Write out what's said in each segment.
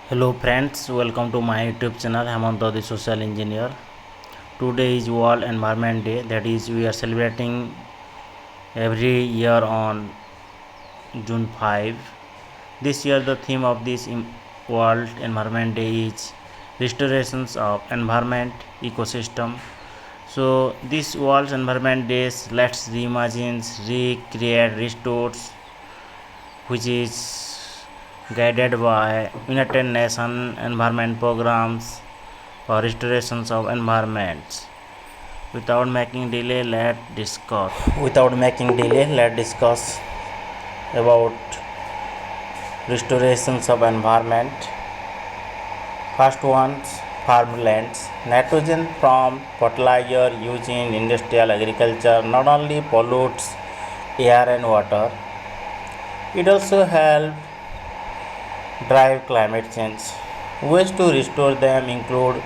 Hello friends, welcome to my YouTube channel Hemanta the Social Engineer. Today is World Environment Day, that is we are celebrating every year on June 5. This year the theme of this World Environment Day is restorations of environment ecosystem. So this World Environment Days let's reimagine, recreate, restore, which is guided by United Nations environment programs for restorations of environments. Without making delay, let's discuss about restorations of environment. First ones, farmlands. Nitrogen from fertilizer used in industrial agriculture not only pollutes air and water, it also helps drive climate change. Ways to restore them include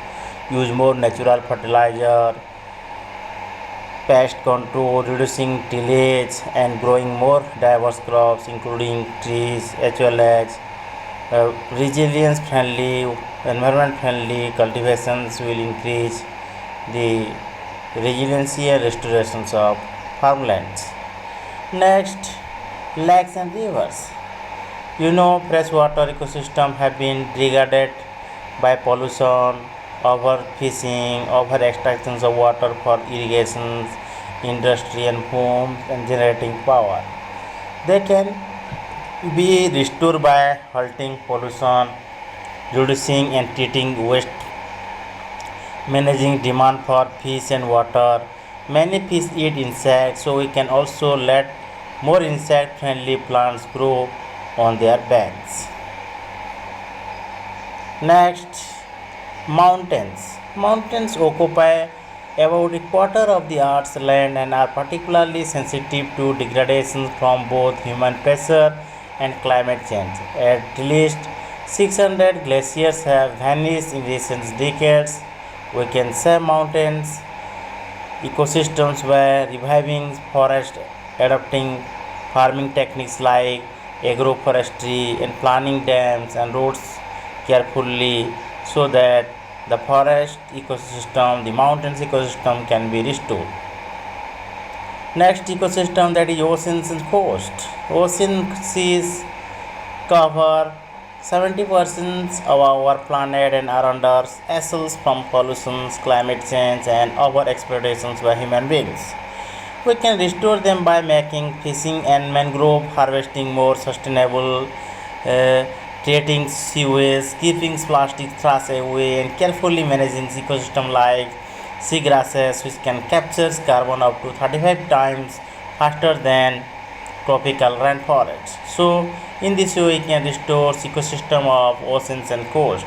use more natural fertilizer, pest control, reducing tillage, and growing more diverse crops, including trees, as well as resilience friendly, environment friendly cultivations will increase the resiliency and restorations of farmlands. Next, lakes and rivers. Freshwater ecosystem have been degraded by pollution, overfishing, over extractions of water for irrigation, industry and homes and generating power. They can be restored by halting pollution, reducing and treating waste, managing demand for fish and water. Many fish eat insects, so we can also let more insect friendly plants grow on their banks. Next, mountains. Mountains occupy about a quarter of the Earth's land and are particularly sensitive to degradation from both human pressure and climate change. At least 600 glaciers have vanished in recent decades. We can say mountains ecosystems were reviving forest, adopting farming techniques like agroforestry and planting dams and roads carefully so that the forest ecosystem, the mountains ecosystem can be restored. Next ecosystem, that is oceans and coast. Ocean seas cover 70% of our planet and are under assaults from pollution, climate change, and over exploitations by human beings. We can restore them by making fishing and mangrove harvesting more sustainable, uh, treating sewage, keeping plastic trash away, and carefully managing ecosystem like seagrasses, which can capture carbon up to 35 times faster than tropical rainforests. So, in this way, we can restore ecosystem of oceans and coast.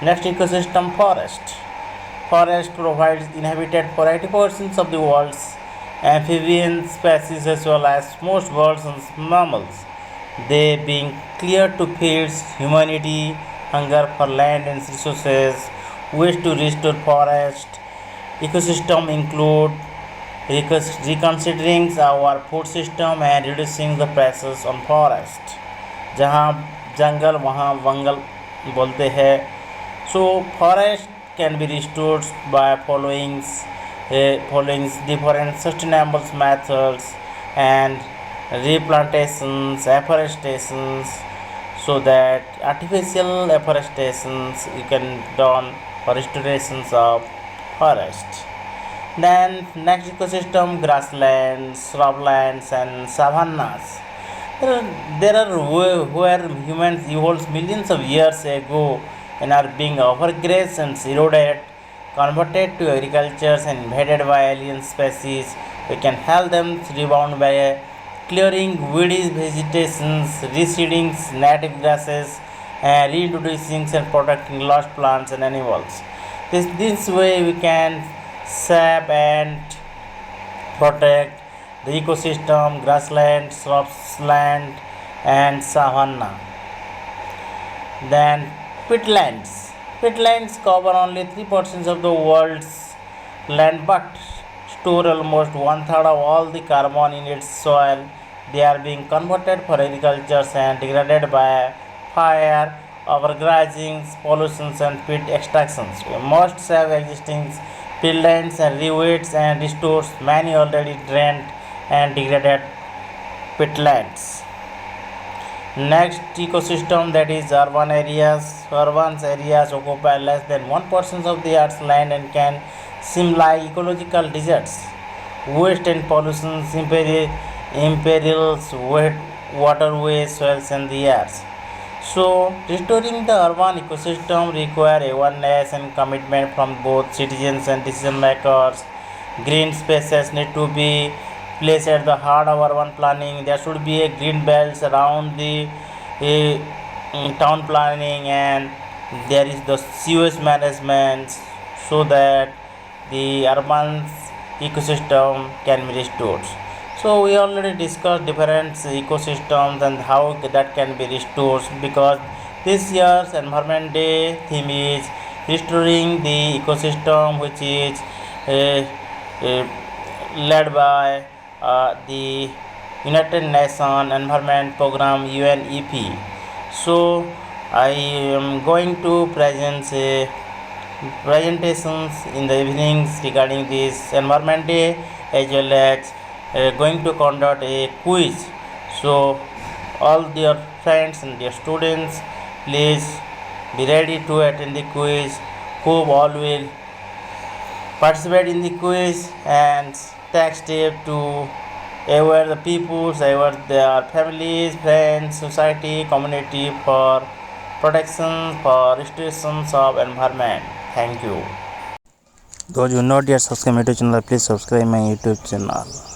Next ecosystem, forest. Forest provides inhabitat for 80% of the world's amphibian species as well as most birds and mammals. They being cleared to feed humanity, hunger for land and resources, ways to restore forest. Ecosystem include reconsidering our food system and reducing the pressures on forest. जहाँ जंगल वहाँ वंगल बोलते हैं. So forest can be restored by following different sustainable methods and replantations, afforestations, so that artificial afforestations you can done for restorations of forest. Then next ecosystem, grasslands, shrublands and savannas. There are where humans evolved millions of years ago and are being overgrazed and eroded, converted to agriculture and invaded by alien species. We can help them rebound by clearing weedy vegetations, reseeding native grasses, and reintroducing and protecting lost plants and animals. This way we can save and protect the ecosystem, grassland, shrubland, and savanna. Then peatlands. Peatlands cover only 3% of the world's land but store almost one third of all the carbon in its soil. They are being converted for agriculture and degraded by fire overgrazing, pollutions and peat extractions. We must save existing peatlands and reweeds and restores many already drained and degraded peatlands. Next ecosystem, that is urban areas. Urban areas occupy less than 1% of the Earth's land and can seem like ecological deserts. Waste and pollution imperils waterways, soils, and the air. So, restoring the urban ecosystem require awareness and commitment from both citizens and decision makers. Green spaces need to be placed at the heart of urban planning. There should be a green belts around the town planning, and there is the sewage management so that the urban ecosystem can be restored. So we already discussed different ecosystems and how that can be restored, because this year's Environment Day theme is restoring the ecosystem, which is uh, led by the United Nations Environment Program UNEP. So I am going to present presentations in the evenings regarding this Environment Day, as well as going to conduct a quiz. So all their friends and their students, please be ready to attend the quiz. Hope all will participate in the quiz and take step to aware the peoples, aware their families, friends, society, community for protection, for restorations of environment. Thank you. Those who not yet subscribe my YouTube channel, please subscribe my YouTube channel.